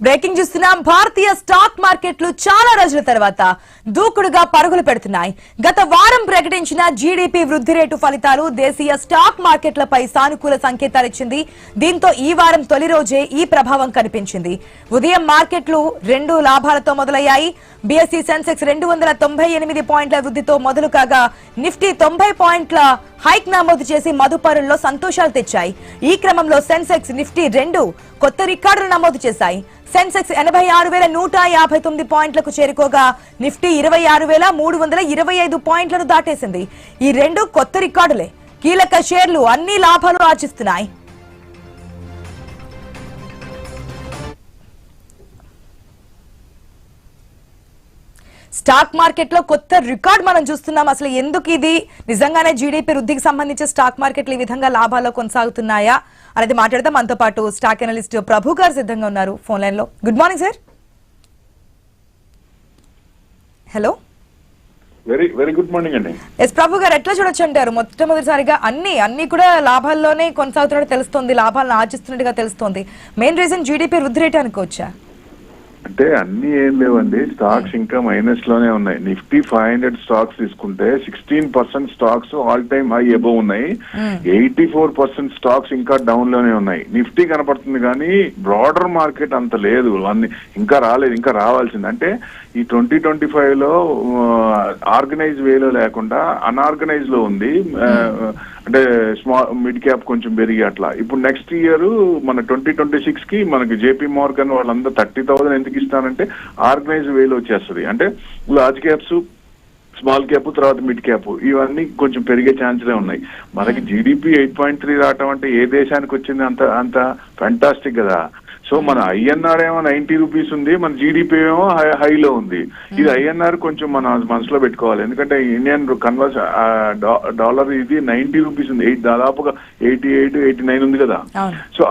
Breaking చూస్తున్నాం. భారతీయ stock మార్కెట్లు చాలా రోజుల తర్వాత దూకుడుగా పరుగులు పెడుతున్నాయి. గత వారం ప్రకటించిన జీడీపీ వృద్ధి రేటు ఫలితాలు దేశీయ స్టాక్ మార్కెట్లపై సానుకూల సంకేతాలిచ్చింది. దీంతో ఈ వారం తొలి రోజే ఈ ప్రభావం కనిపించింది. ఉదయం మార్కెట్లు 2 లాభాలతో మొదలయ్యాయి. బీఎస్ఈ సెన్సెక్స్ 298 పాయింట్ల వృద్ధితో మొదలు కాగా నిఫ్టీ 90 పాయింట్ల హైక్ నమోదు చేసి మదుపరుల్లో సంతోషాలు తెచ్చాయి. ఈ క్రమంలో సెన్సెక్స్ నిఫ్టీ 2 కొత్త రికార్డులు నమోదు చేశాయి. సెన్సెక్స్ 86,159 పాయింట్లకు చేరుకోగా నిఫ్టీ 26,325 పాయింట్లను దాటేసింది. ఈ 2 కొత్త రికార్డులే. కీలక షేర్లు అన్ని లాభాలు ఆర్జిస్తున్నాయి. స్టాక్ మార్కెట్ లో కొత్త రికార్డ్ మనం చూస్తున్నాం. అసలు ఎందుకు ఇది? నిజంగానే జీడీపీ వృద్ధికి సంబంధించి స్టాక్ మార్కెట్లు ఈ విధంగా లాభాల్లో కొనసాగుతున్నాయా అనేది మాట్లాడదాం. మనతో పాటు స్టాక్ అనలిస్ట్ ప్రభు గారు సిద్ధంగా ఉన్నారు ఫోన్ లైన్ లో. Good morning sir. Hello, very good morning అండి. ఎస్ ప్రభు గారు, ఎట్లా చూడొచ్చు అంటారు? మొట్టమొదటిసారిగా అన్ని కూడా లాభాల్లోనే కొనసాగుతున్నట్టు తెలుస్తోంది, లాభాలను ఆర్జిస్తున్నట్టుగా తెలుస్తోంది. మెయిన్ రీజన్ జీడీపీ వృద్ధి రేటు అనుకోవచ్చా? అంటే అన్ని ఏం లేవండి, స్టాక్స్ ఇంకా మైనస్ లోనే ఉన్నాయి. నిఫ్టీ 500 స్టాక్స్ తీసుకుంటే 16% stocks all time high above ఉన్నాయి. 84% స్టాక్స్ ఇంకా డౌన్ లోనే ఉన్నాయి. నిఫ్టీ కనపడుతుంది కానీ బ్రాడర్ మార్కెట్ అంత లేదు, అన్ని ఇంకా రాలేదు, ఇంకా రావాల్సింది. అంటే ఈ 2025 లో ఆర్గనైజ్ వేలో లేకుండా అన్ఆర్గనైజ్ లో ఉంది. అంటే మిడ్ క్యాప్ కొంచెం పెరిగి అట్లా. ఇప్పుడు నెక్స్ట్ ఇయర్ మన 2026 కి మనకి జేపీ మార్గన్ వాళ్ళందరూ 30,000 ఎందుకు ఇస్తానంటే ఆర్గనైజ్ వేలో వచ్చేస్తుంది. అంటే లార్జ్ క్యాప్స్, స్మాల్ క్యాప్, తర్వాత మిడ్ క్యాప్ ఇవన్నీ కొంచెం పెరిగే ఛాన్సెస్ ఉన్నాయి. మనకి జీడిపి 8.3 రావటం అంటే ఏ దేశానికి వచ్చింది? అంత ఫ్యాంటాస్టిక్ కదా. సో మన ఐఎన్ఆర్ ఏమో 90 రూపీస్ ఉంది, మన జీడిపి ఏమో హైలో ఉంది. ఇది ఐఎన్ఆర్ కొంచెం మన మనసులో పెట్టుకోవాలి. ఎందుకంటే ఇండియన్ డాలర్ ఇది 90 రూపీస్ ఉంది, దాదాపుగా 88, 89 ఉంది కదా. సో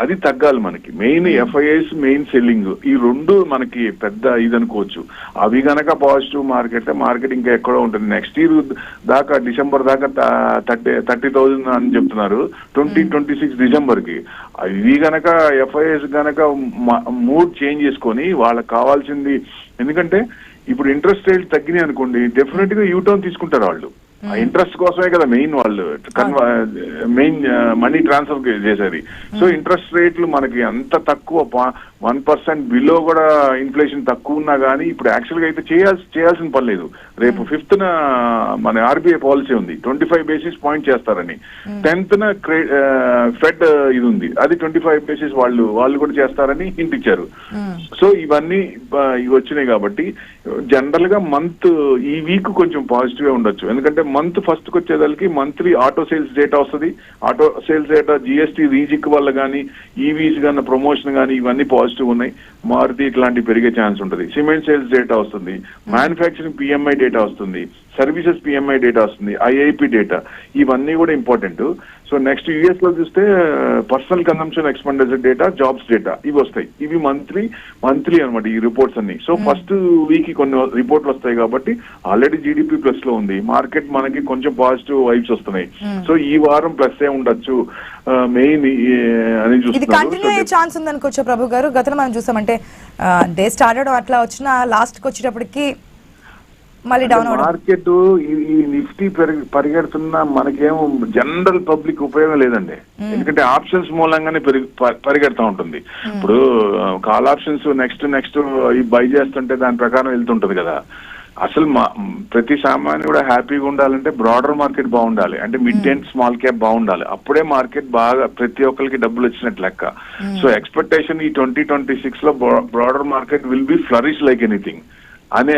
అది తగ్గాలి మనకి. మెయిన్ ఎఫ్ఐఎస్, మెయిన్ సెల్లింగ్, ఈ 2 మనకి పెద్ద ఇది అనుకోవచ్చు. అవి గనక పాజిటివ్ మార్కెట్ ఇంకా ఎక్కడో ఉంటుంది. నెక్స్ట్ ఇయర్ దాకా, డిసెంబర్ దాకా 30,000 అని చెప్తున్నారు 2026 డిసెంబర్ కి. ఇవి గనక ఎఫ్ఐఎస్ గనక మూడ్ చేంజ్ చేసుకొని వాళ్ళకి కావాల్సింది, ఎందుకంటే ఇప్పుడు ఇంట్రెస్ట్ రేట్ తగ్గినాయి అనుకోండి, డెఫినెట్ గా యూటర్న్ తీసుకుంటారు వాళ్ళు. ఆ ఇంట్రెస్ట్ కోసమే కదా మెయిన్ వాళ్ళు మెయిన్ మనీ ట్రాన్స్ఫర్ చేసేది. సో ఇంట్రెస్ట్ రేట్లు మనకి అంత తక్కువ 1% బిలో కూడా ఇన్ఫ్లేషన్ తక్కువ ఉన్నా కానీ ఇప్పుడు యాక్చువల్ గా అయితే చేయాల్సిన పని లేదు. రేపు 5th మన ఆర్బీఐ పాలసీ ఉంది, 25 బేసిస్ పాయింట్ చేస్తారని. 10th ఫెడ్ ఇది ఉంది, అది 25 బేసిస్ వాళ్ళు కూడా చేస్తారని హింట్ ఇచ్చారు. సో ఇవన్నీ వచ్చినాయి కాబట్టి జనరల్ గా మంత్ ఈ వీక్ కొంచెం పాజిటివ్ ఉండొచ్చు. ఎందుకంటే మంత్ ఫస్ట్ కి వచ్చేదానికి మంత్లీ ఆటో సేల్స్ డేటా వస్తుంది. ఆటో సేల్స్ డేటా జిఎస్టీ రీజిక్ వల్ల కానీ, ఈవీస్ కానీ, ప్రమోషన్ కానీ ఇవన్నీ పాజిటివ్ ఉన్నాయి. మారుతి ఇట్లాంటివి పెరిగే ఛాన్స్ ఉంటుంది. సిమెంట్ సేల్స్ డేటా వస్తుంది, మ్యానుఫ్యాక్చరింగ్ పిఎంఐ డేటా వస్తుంది, సర్వీసెస్ పిఎంఐ డేటా వస్తుంది, ఐఐపి డేటా, ఇవన్నీ కూడా ఇంపార్టెంట్. సో నెక్స్ట్ యూఎస్ లో చూస్తే personal consumption expenditure data, jobs data ఇవి వస్తాయి. ఇవి మంత్లీ అనమాట ఈ రిపోర్ట్స్ అన్ని. సో ఫస్ట్ వీక్ కొన్ని రిపోర్ట్లు వస్తాయి కాబట్టి ఆల్రెడీ జీడిపి ప్లస్ లో ఉంది. మార్కెట్ మనకి కొంచెం పాజిటివ్ వైబ్స్ వస్తున్నాయి. సో ఈ వారం ప్లస్ ఏ ఉండొచ్చు మెయిన్ అని చూస్తున్నాం. ఛాన్స్ ఉంది అనుకోవచ్చు ప్రభు గారు. గతంలో మనం చూసామంటే డే స్టార్టెడ్ అట్లా వచ్చిన లాస్ట్ కి వచ్చేటప్పటికి మళ్ళీ డౌన్ మార్కెట్ ఈ నిఫ్టీ పరిగెడుతున్నా మనకేమో జనరల్ పబ్లిక్ ఉపయోగం లేదండి. ఎందుకంటే ఆప్షన్స్ మూలంగానే పరిగెడుతూ ఉంటుంది. ఇప్పుడు కాల్ ఆప్షన్స్ నెక్స్ట్ బై చేస్తుంటే దాని ప్రకారం వెళ్తుంటది కదా. అసలు ప్రతి సామాన్యుడు కూడా హ్యాపీగా ఉండాలంటే బ్రాడర్ మార్కెట్ బాగుండాలి, అంటే మిడ్ అండ్ స్మాల్ క్యాప్ బాగుండాలి. అప్పుడే మార్కెట్ బాగా ప్రతి ఒక్కరికి డబ్బులు వచ్చినట్టు లెక్క. సో ఎక్స్పెక్టేషన్ ఈ 2026 లో broader market will be flourish like anything అనే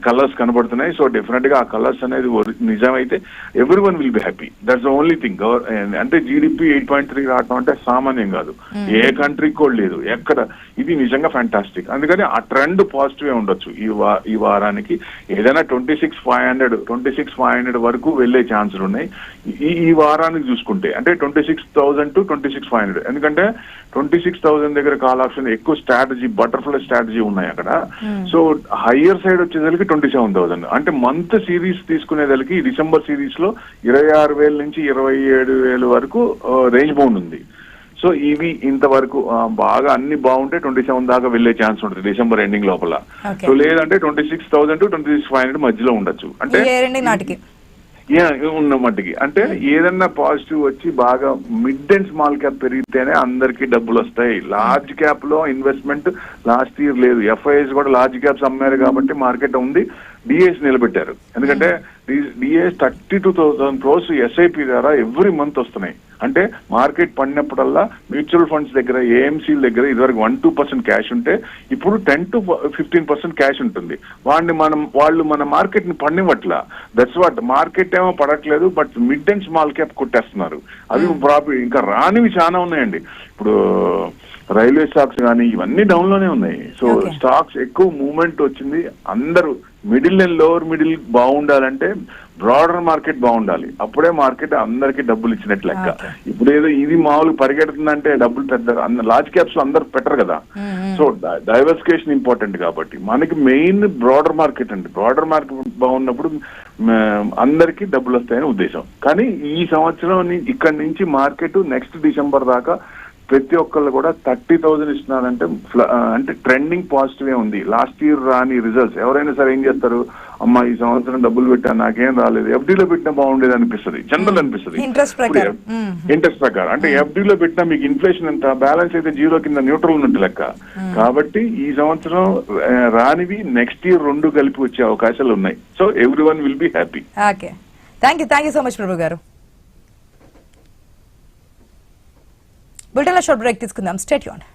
కలర్స్ కనబడుతున్నాయి. సో డెఫినెట్ గా ఆ కలర్స్ అనేది నిజమైతే every one will be happy. That's the only thing. అంటే జీడిపి 8.3 రావడం అంటే సామాన్యం కాదు, ఏ కంట్రీకి కూడా లేదు ఎక్కడ. ఇది నిజంగా ఫ్యాంటాస్టిక్. అందుకని ఆ ట్రెండ్ పాజిటివ్ ఉండొచ్చు ఈ వారానికి. ఏదైనా 26,500 వరకు వెళ్లే ఛాన్సులు ఉన్నాయి ఈ వారానికి చూసుకుంటే. అంటే 26,000 to 26,500. ఎందుకంటే 26,000 దగ్గర కాల్ ఆప్షన్ ఎక్కువ స్ట్రాటజీ, బటర్ఫ్లై స్ట్రాటజీ ఉన్నాయి అక్కడ. సో హయ్యర్ సైడ్ వచ్చేసరికి 27,000. అంటే మంత్ సిరీస్ తీసుకునేదానికి డిసెంబర్ సిరీస్ లో 26,000 నుంచి 27,000 వరకు రేంజ్ బౌండ్ ఉంది. సో ఇవి ఇంతవరకు బాగా అన్ని బాగుంటే 27 దాకా వెళ్లే ఛాన్స్ ఉంటుంది డిసెంబర్ ఎండింగ్ లోపల. సో లేదంటే 26,000 to 26,500 మధ్యలో ఉండొచ్చు. అంటే నాటికి ఉన్న మట్టికి అంటే ఏదన్నా పాజిటివ్ వచ్చి బాగా మిడ్ అండ్ స్మాల్ క్యాప్ పెరిగితేనే అందరికి డబ్బులు వస్తాయి. లార్జ్ క్యాప్ లో ఇన్వెస్ట్మెంట్ లాస్ట్ ఇయర్ లేదు. ఎఫ్ఐఎస్ కూడా లార్జ్ క్యాప్స్ అమ్మారు కాబట్టి మార్కెట్ ఉంది. డిఎస్ నిలబెట్టారు. ఎందుకంటే డిఎస్ 32,000 crores ఎస్ఐపి ద్వారా ఎవ్రీ మంత్ వస్తున్నాయి. అంటే మార్కెట్ పడినప్పుడల్లా మ్యూచువల్ ఫండ్స్ దగ్గర ఏఎంసీల దగ్గర ఇదివరకు 1-2% క్యాష్ ఉంటే ఇప్పుడు 10 to 15% క్యాష్ ఉంటుంది. వాళ్ళు మన మార్కెట్ ని పడినట్లా. దట్స్ వాట్ మార్కెట్ ఏమో పడట్లేదు, but mid and small cap కొట్టేస్తున్నారు. అవి ప్రాఫిట్ ఇంకా రానివి చాలా ఉన్నాయండి. ఇప్పుడు రైల్వే స్టాక్స్ కానీ ఇవన్నీ డౌన్ లోనే ఉన్నాయి. సో స్టాక్స్ ఎక్కువ మూవ్మెంట్ వచ్చింది. అందరూ మిడిల్ అండ్ లోవర్ మిడిల్ బాగుండాలంటే బ్రాడర్ మార్కెట్ బాగుండాలి. అప్పుడే మార్కెట్ అందరికి డబ్బులు ఇచ్చినట్టు లెక్క. ఇప్పుడు ఏదో ఇది మామూలు పరిగెడుతుందంటే డబ్బులు పెద్ద లార్జ్ క్యాప్స్ లో అందరు పెట్టరు కదా. సో డైవర్సిఫికేషన్ ఇంపార్టెంట్ కాబట్టి మనకి మెయిన్ బ్రాడర్ మార్కెట్ అండి. బ్రాడర్ మార్కెట్ బాగున్నప్పుడు అందరికి డబ్బులు వస్తాయని ఉద్దేశం. కానీ ఈ సంవత్సరం ఇక్కడి నుంచి మార్కెట్ నెక్స్ట్ డిసెంబర్ దాకా ప్రతి ఒక్కళ్ళు కూడా 30,000 ఇస్తున్నారంటే అంటే ట్రెండింగ్ పాజిటివ్ ఉంది. లాస్ట్ ఇయర్ రాని రిజల్ట్స్ ఎవరైనా సరే ఏం చేస్తారు, అమ్మా ఈ సంవత్సరం డబ్బులు పెట్టాను నాకేం రాలేదు, ఎఫ్డీలో పెట్టినా బాగుండేది అనిపిస్తుంది, జనరల్ అనిపిస్తుంది ఇంట్రెస్ట్ ప్రకారం. అంటే ఎఫ్డీలో పెట్టినా మీకు ఇన్ఫ్లేషన్ ఎంత బ్యాలెన్స్ అయితే జీరో కింద న్యూట్రల్ ఉన్నట్టు లెక్క. కాబట్టి ఈ సంవత్సరం రానివి నెక్స్ట్ ఇయర్ 2 కలిపి వచ్చే అవకాశాలు ఉన్నాయి. So everyone will be happy. Okay, thank you so much Prabhu garu. బులెటిన్లో షార్ట్ బ్రేక్ తీసుకుందాం. Stay tuned.